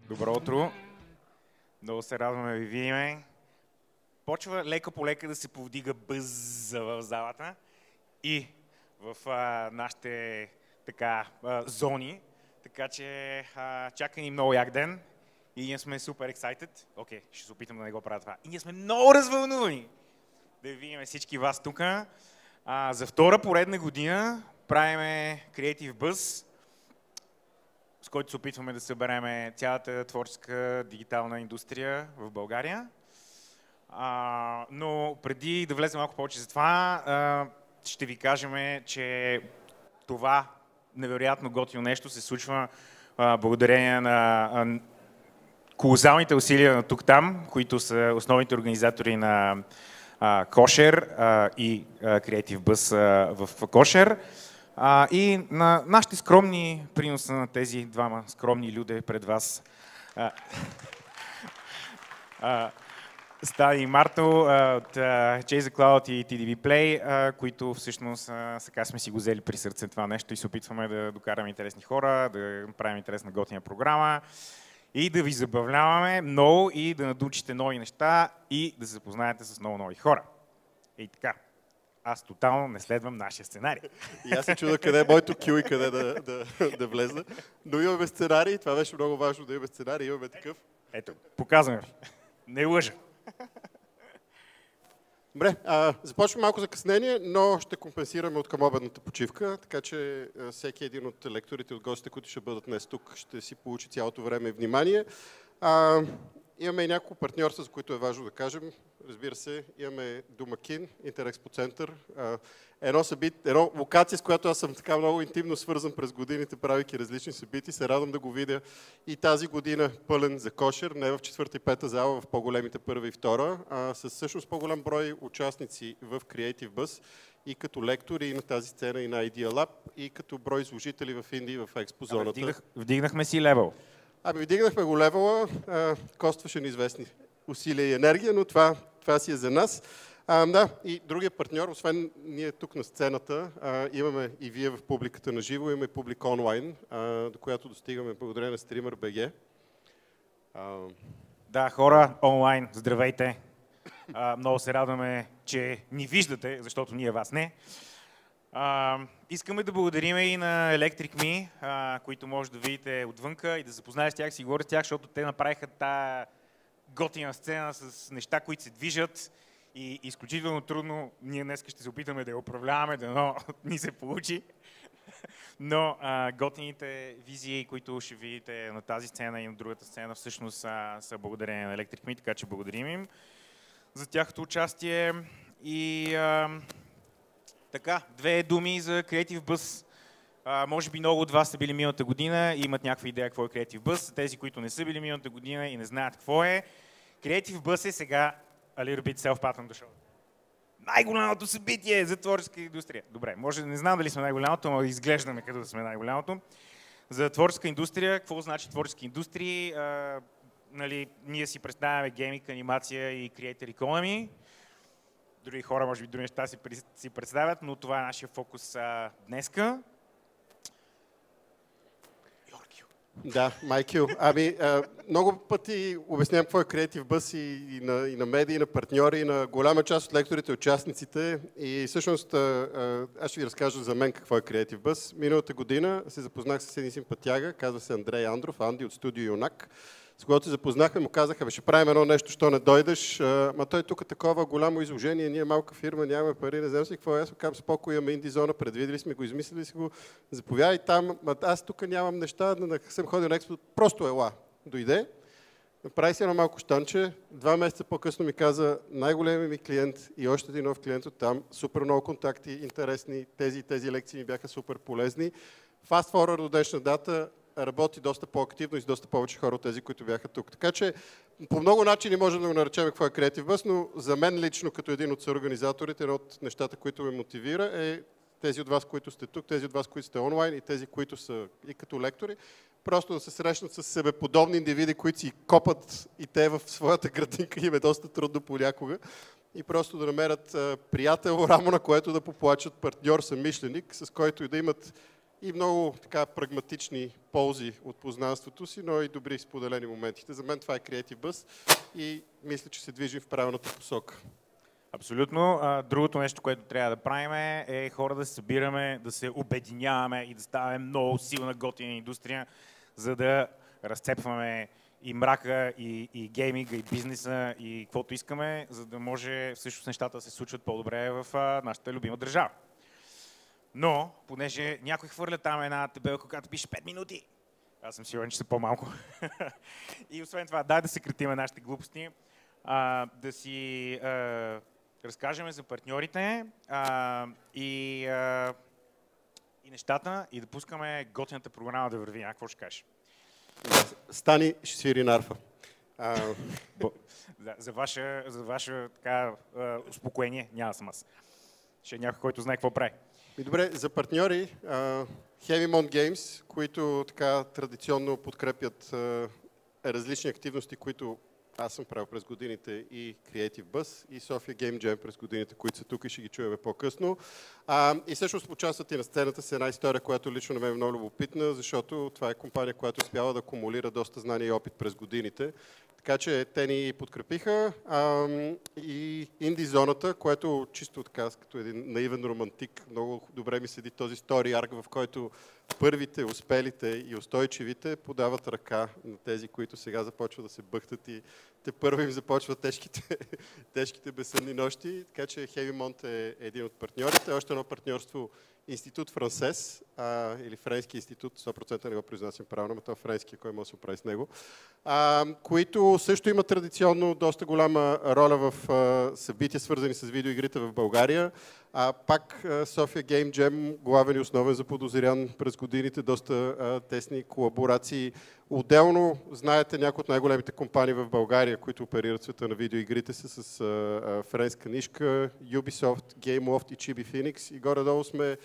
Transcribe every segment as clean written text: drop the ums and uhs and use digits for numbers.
Добро утро! Много се радваме да ви видим. Почва лека по лека да се повдига бъз в залата и в нашите зони. Така че чака ни много як ден и ние сме супер excited. Окей, ще се опитам да не го правя това. И ние сме много развълнувани да видим всички вас тук. За втора поредна година правиме Creative Buzz, с който се опитваме да съберем цялата творческа дигитална индустрия в България. Но преди да влезем малко повече за това, ще ви кажем, че това невероятно готино нещо се случва благодарение на колосалните усилия на тук-там, които са основните организатори на Кошер и Creative Buzz в Кошер. И на нашите скромни приноса на тези двама скромни люди пред вас. Стани и Марто от Chase the Cloud и TDB Play, които всъщност сега сме си го взели при сърце това нещо и се опитваме да докараме интересни хора, да правим интересна готина програма и да ви забавляваме много и да надучите нови неща и да се запознаете с много нови хора. И така. Аз тотално не следвам нашия сценарий. И аз се чуда къде е моето кил и къде да влезна. Но имаме сценарий, това беше много важно да имаме сценарий, имаме такъв. Ето, показваме ви. Не лъжа. Добре, започваме малко закъснение, но ще компенсираме от към обедната почивка, така че всеки един от лекторите, от гостите, които ще бъдат днес тук, ще си получи цялото време и внимание. Имаме и няколко партньорства, за които е важно да кажем. Разбира се, имаме домакин, Интерекспо център. Едно локация, с която аз съм така много интимно свързан през годините, правейки различни събития. Се радвам да го видя и тази година пълен за Кошер, не в четвърта и пета зала, в по-големите първа и втора, с всъщност по-голям брой участници в Creative Buzz и като лектори и на тази сцена и на Idea Lab, и като брой служители в Индия в експозоната. Вдигнахме си левел. Вдигнахме го левела, костваше неизвестни усилия и енергия, но това си е за нас. И другия партньор, освен ние тук на сцената, имаме и вие в публиката на живо, имаме публика онлайн, до която достигаме благодарение на Streamer.bg. Да, хора онлайн, здравейте! Много се радваме, че ни виждате, защото ние вас не. Искаме да благодарим и на Electric Me, които може да видите отвънка и да запознаете с тях, си говорите с тях, защото те направиха тая готина сцена с неща, които се движат и изключително трудно. Ние днес ще се опитаме да я управляваме, да ни се получи. Но готините визии, които ще видите на тази сцена и на другата сцена, всъщност са благодарение на Electric Me, така че благодарим им за тяхното участие. И така, две думи за Creative Buzz. Може би много от вас са били миналата година и имат някаква идея какво е Creative Buzz. Тези, които не са били миналата година и не знаят какво е. Creative Buzz е сега a little bit self-patent show. Най-голямото събитие за творческа индустрия. Добре, може не знам дали сме най-голямото, но изглеждаме като да сме най-голямото. За творческа индустрия, какво значи творческа индустрия? Ние си представяме гейминг, анимация и creator economy. Други хора, може би други неща си представят, но това е нашия фокус днеска. Да, Майкил. Много пъти обяснявам какво е Creative Buzz и на медии, и на партньори, и на голяма част от лекторите, участниците. И всъщност аз ще ви разкажа за мен какво е Creative Buzz. Миналата година се запознах с един симпатяга, казва се Андрей Андров, Анди от студио Юнак. С когато се запознахме, му казаха, ще правим едно нещо, що не дойдеш. Той тук е такова голямо изложение, ние малка фирма, нямаме пари, не знам си какво е. Аз казвам, спокойно, имаме инди зона, предвидели сме го, измислили си го, заповядай там. Аз тук нямам неща, не съм ходил на експо, просто ела. Дойде, направи си едно малко щанче, 2 месеца по-късно ми каза, най-големият ми клиент и още един нов клиент от там, супер много контакти, интересни, тези лекции ми бяха супер полезни. Fast forward до днешна дата, работи доста по-активно и с доста повече хора от тези, които бяха тук. Така че по много начини можем да го наречем какво е Creative Buzz, но за мен лично, като един от съорганизаторите, едно от нещата, които ме мотивира е тези от вас, които сте тук, тези от вас, които сте онлайн и тези, които са и като лектори, просто да се срещнат с себеподобни индивиди, които си копат и те в своята градинка, им е доста трудно понякога, и просто да намерят приятел, рамо на което да поплачат, партньор, съмишленик, с който и да имат и много така прагматични ползи от познанството си, но и добри споделени моментите. За мен това е Creative Buzz и мисля, че се движим в правилната посока. Абсолютно. Другото нещо, което трябва да правим е хора да се събираме, да се обединяваме и да ставаме много силна готина индустрия, за да разцепваме и мрака, и гейминга, и бизнеса, и каквото искаме, за да може всъщност нещата да се случват по-добре в нашата любима държава. Но, понеже някой хвърля там една табелка, когато пише 5 минути, аз съм сигурен, че са по-малко. И освен това, дай да съкратим нашите глупости, да си разкажем за партньорите и нещата и да пускаме готината програма да върви. Какво ще кажеш? Стани ще свири на арфа. За ваше така, успокоение няма съм аз. Ще е някой, който знае какво прави. И добре, за партньори, Heavymon Games, които така традиционно подкрепят различни активности, които аз съм правил през годините, и Creative Buzz, и Sofia Game Jam през годините, които са тук и ще ги чуем по-късно. И всъщност участват и на сцената с една история, която лично на мен е много любопитна, защото това е компания, която успява да акумулира доста знания и опит през годините. Така че те ни подкрепиха и Инди зоната, което чисто така, като един наивен романтик, много добре ми седи този story arc, в който първите, успелите и устойчивите подават ръка на тези, които сега започват да се бъхтат и те първо им започват тежките безсънни нощи. Така че Heavymon е един от партньорите. Още едно партньорство Институт Франсес, или Френски институт, 100% не го произнасям правилно, но това е френски, кой може да се оправи с него, които също имат традиционно доста голяма роля в събития, свързани с видеоигрите в България. Пак Sofia Game Jam, главен и основен заподозрян през годините, доста тесни колаборации. Отделно, знаете, някои от най-големите компании в България, които оперират света на видеоигрите, са с френска нишка, Ubisoft, GameLoft и Chibi Phoenix, и горе-долу сме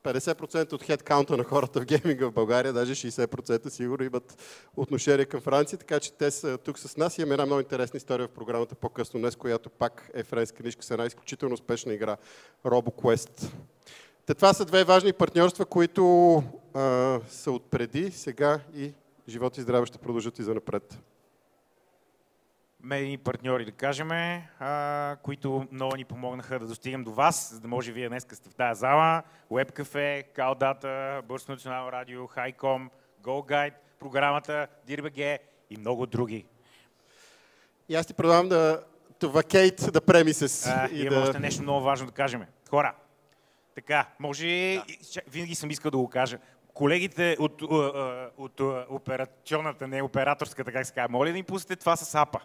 50% от хедкаунта на хората в гейминга в България, даже 60% сигурно имат отношение към Франция, така че те са тук с нас. Имаме една много интересна история в програмата по-късно днес, която пак е френска нишка с една изключително успешна игра, RoboQuest. Това са две важни партньорства, които са отпреди, сега и живот и здраве ще продължат и занапред. Медийни партньори, да кажем, които много ни помогнаха да достигнем до вас, за да може вие днес сте в тази зала. WebCafe, CalData, Българско национално радио, Highcom, GoGuide, програмата, DIRBG и много други. И аз ти предлагам да vacate the premises. Има още нещо много важно да кажем. Хора, така, може... Винаги съм искал да го кажа. Колегите от операционната, не операторската, как се казва, моля да ни пуснете това с апа.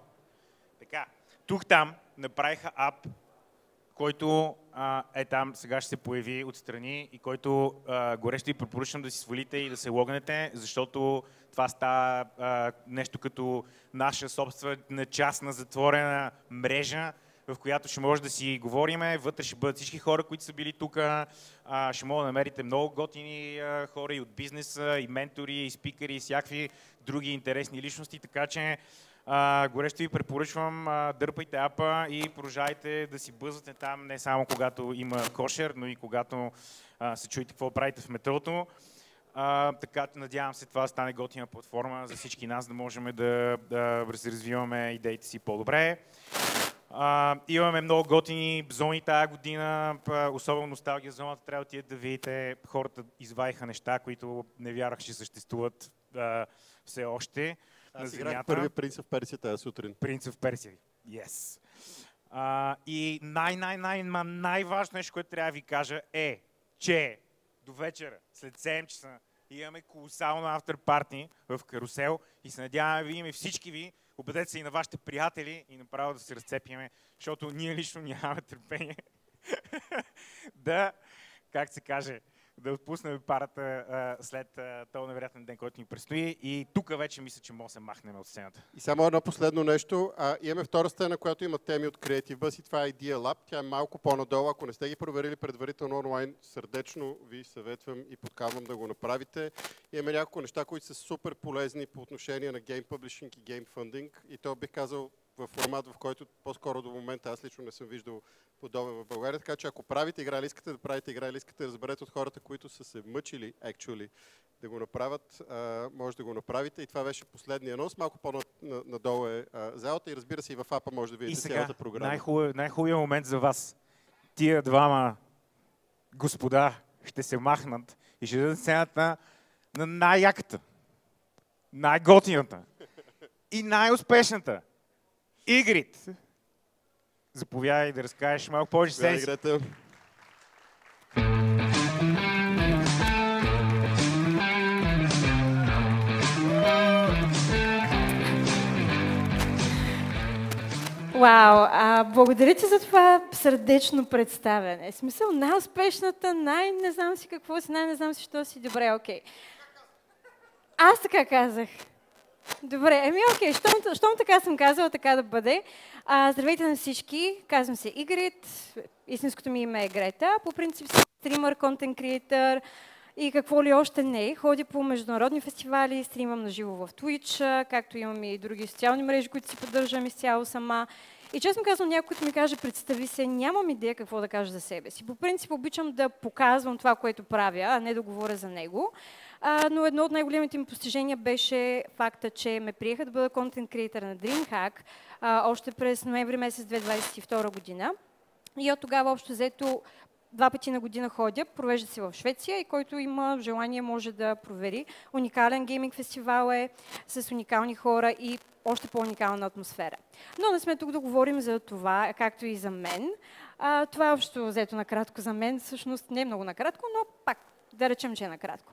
Така, тук-там направиха ап, който е там, сега ще се появи отстрани и който горещо ви препоръчвам да си свалите и да се логнете, защото това става нещо като наша собствена частна затворена мрежа, в която ще може да си говориме, вътре ще бъдат всички хора, които са били тук, ще могат да намерите много готини хора и от бизнеса, и ментори, и спикери, и всякакви други интересни личности, така че горещо ви препоръчвам, дърпайте апа и продължайте да си бъзвате там, не само когато има кошер, но и когато се чуете какво правите в метрото. Така, надявам се това да стане готина платформа за всички нас, да можем да развиваме идеите си по-добре. Имаме много готини зони тая година, особено носталгия зоната, трябва да отидете да видите. Хората извадиха неща, които не вярвах, че съществуват все още. Аз играх първия Принц в Персия тази сутрин. Принц в Персия, yes. И най-важно нещо, което трябва да ви кажа е, че до вечера, след 7 часа, имаме колосално after-party в Карусел и се надяваме да видим и всички ви. Обедете се и на вашите приятели и направо да се разцепиме, защото ние лично нямаме търпение да, как се каже, да отпуснем парата след този невероятен ден, който ни предстои. И тук вече мисля, че може да се махнем от сцената. И само едно последно нещо. Имаме втора сцена, която има теми от Creative Buzz и това е Idea Lab. Тя е малко по-надолу. Ако не сте ги проверили предварително онлайн, сърдечно ви съветвам и подканвам да го направите. Имаме няколко неща, които са супер полезни по отношение на Game Publishing и Game Funding. И то бих казал в формат, в който по-скоро до момента аз лично не съм виждал подобен в България. Така че ако правите игра или искате да правите игра или искате да разберете от хората, които са се мъчили actually да го направят, може да го направите. И това беше последния анонс. Малко по-надолу е залата и разбира се и в апа може да видите цялата програма. Най-хубавият момент за вас. Тия двама господа ще се махнат и ще дадат сцената на най-яката, най-готината и най-успешната Игрит. Заповядай да разкажеш малко повече себе си. Вау, благодаря ти за това сърдечно представяне. В смисъл, най-успешната, не знам си какво си, не знам си, що си. Добре, окей. Аз така казах. Добре, окей, щом така съм казала, така да бъде. Здравейте на всички, казвам се Игрит, истинското ми име е Грета. По принцип съм стримър, контент креатор и какво ли още не. Ходя по международни фестивали, стримам на живо в Twitch, както имам и други социални мрежи, които си поддържам изцяло сама. И честно казвам, някой, който ми каже, представи се, нямам идея какво да кажа за себе си. По принцип обичам да показвам това, което правя, а не да говоря за него. Но едно от най-големите ми постижения беше факта, че ме приеха да бъда контент креатор на DreamHack още през ноември месец 2022 година. И от тогава общо взето 2 пъти на година ходя, провежда се в Швеция и който има желание може да провери. Уникален гейминг фестивал е с уникални хора и още по-уникална атмосфера. Но не сме тук да говорим за това, както и за мен. Това е общо взето накратко за мен, всъщност не е много накратко, но пак да речем, че е накратко.